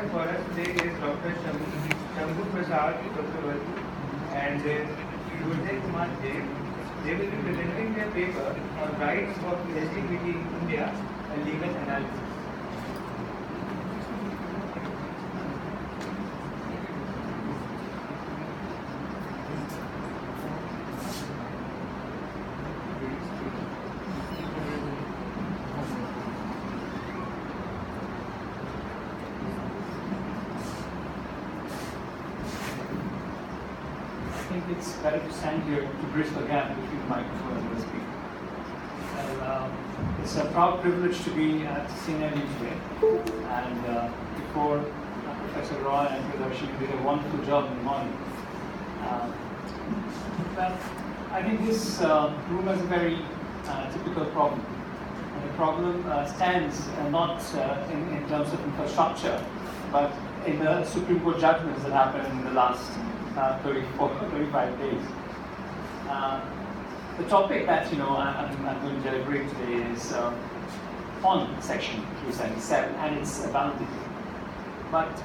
for us today is Dr. Shambhu Prasad Chakrabarty and Vijay Kumar Dev. They will be presenting their paper on rights of LGBT in India, a legal analysis. I think it's better to stand here to bridge the gap between the microphone and the speaker. Well, it's a proud privilege to be at CNLU today. And before Professor Roy and Deliberation did a wonderful job in the morning. Well, I think this room has a very typical problem. And the problem stands not in terms of infrastructure, but in the Supreme Court judgments that happened in the last 35 days. The topic that I'm going to deliberate today is on Section 377 and its validity. But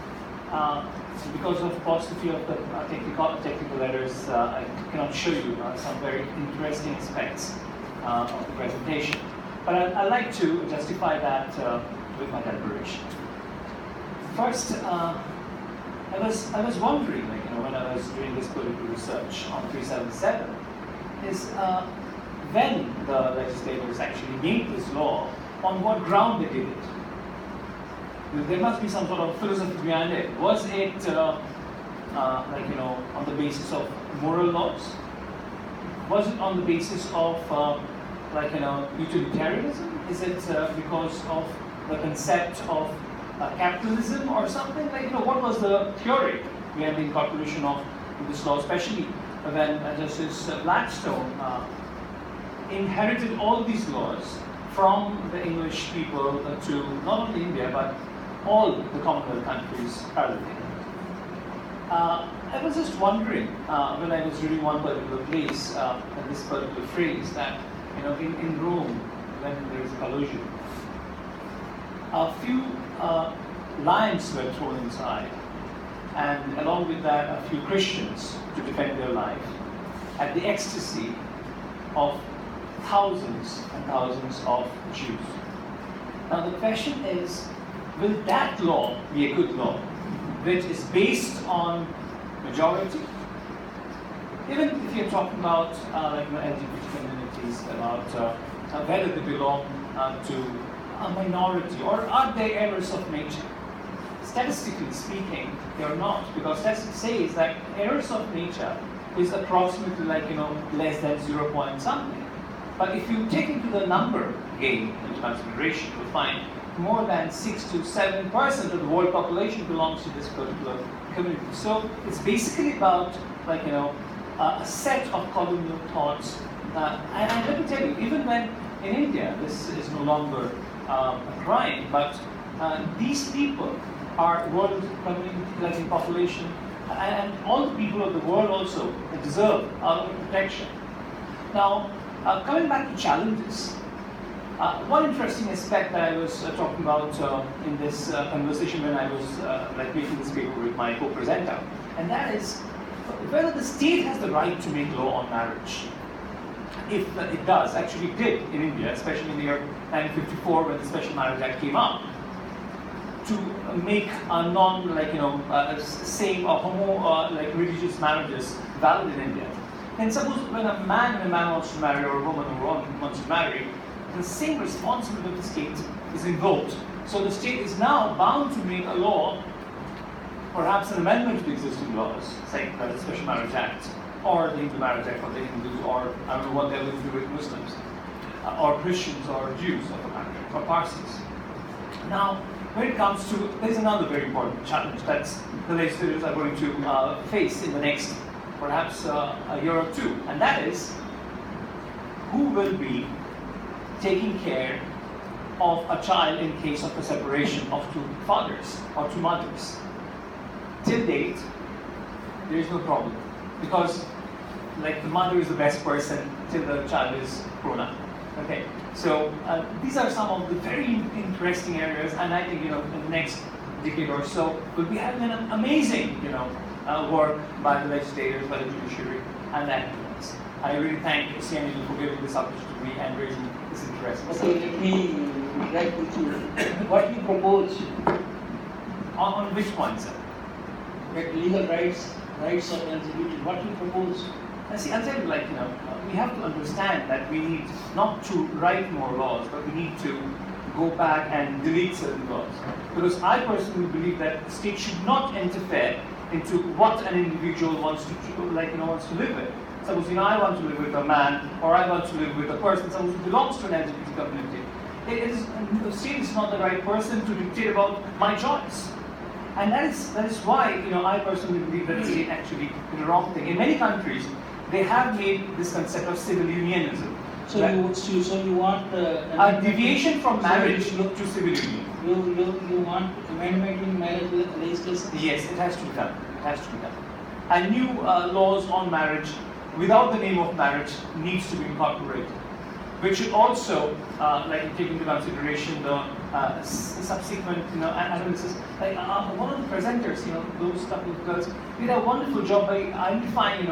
because of paucity of the technical letters, I cannot show you some very interesting aspects of the presentation. But I'd like to justify that with my deliberation. First, I was wondering, when I was doing this political research on 377, is when the legislators actually made this law, on what ground they did it. There must be some sort of philosophy behind it. Was it on the basis of moral laws? Was it on the basis of utilitarianism? Is it because of the concept of capitalism or something? What was the theory behind the incorporation of this law, especially when Justice Blackstone inherited all these laws from the English people to not only India but all the Commonwealth countries parallelly. I was just wondering when I was reading one particular place, this particular phrase that in Rome when there is a collusion, a few lions were thrown inside, and along with that a few Christians to defend their life at the ecstasy of thousands and thousands of Jews. Now the question is, will that law be a good law, which is based on majority? Even if you're talking about LGBT communities, about whether they belong to a minority, or are they errors of nature? Statistically speaking, they are not, because statistics says that errors of nature is approximately less than 0 point something. But if you take into the number game into consideration, you'll find more than 6 to 7% of the world population belongs to this particular community. So it's basically about a set of colonial thoughts. And let me tell you, even when in India this is no longer a crime, but these people are world community in population, and all the people of the world also deserve our protection. Now, coming back to challenges, one interesting aspect that I was talking about in this conversation when I was making this paper with my co-presenter, and that is whether the state has the right to make law on marriage. If it does, actually it did in India, especially in the year 1954 when the Special Marriage Act came up, to make a same or homo religious marriages valid in India. And suppose when a man wants to marry, or a woman wants to marry, the same responsibility of the state is invoked. So the state is now bound to make a law, perhaps an amendment to the existing laws, say the Special Marriage Act, or the Intermarriage Act for the Hindus, or I don't know what they're going to do with Muslims, or Christians, or Jews, or Parsis. Now, when it comes to, there's another very important challenge that the legislators are going to face in the next, perhaps a year or two, and that is, who will be taking care of a child in case of a separation of two fathers or two mothers? Till date, there is no problem, because the mother is the best person till the child is grown up. Okay, so these are some of the very interesting areas, and I think in the next decade or so, we'll be having an amazing, work by the legislators, by the judiciary, and the academics. I really thank CNLU for giving this opportunity to me and raising this interest. Okay, let me write with you. What you propose? On which point, sir? That legal rights of LGBT. What you propose? See, I'll tell you, we have to understand that we need not to write more laws, but we need to go back and delete certain laws. Because I personally believe that the state should not interfere into what an individual wants to wants to live with. Suppose I want to live with a man, or I want to live with a person who belongs to an LGBT community. The state is not the right person to dictate about my choice. And that is why I personally believe that the state actually did the wrong thing. In many countries, they have made this concept of civil unionism. So you want a deviation from marriage to civil union. You want amendment in marriage legislation? Yes, it has to be done. It has to be done. And new laws on marriage, without the name of marriage, needs to be incorporated. Which should also take into consideration the subsequent analysis. One of the presenters, those couple of girls, did a wonderful job by identifying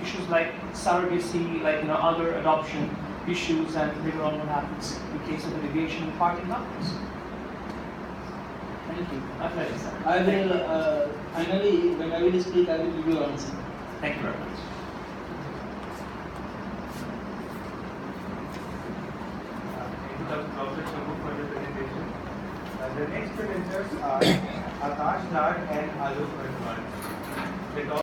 issues like surrogacy, other adoption issues, and later on what happens in case of litigation and parting couples. Thank you. My pleasure, sir. I will finally, when I will speak, I will give you an answer. Thank you very much. Dr. Shambhu for the presentation. The next presenters are Akash Lad and Alok Vertman.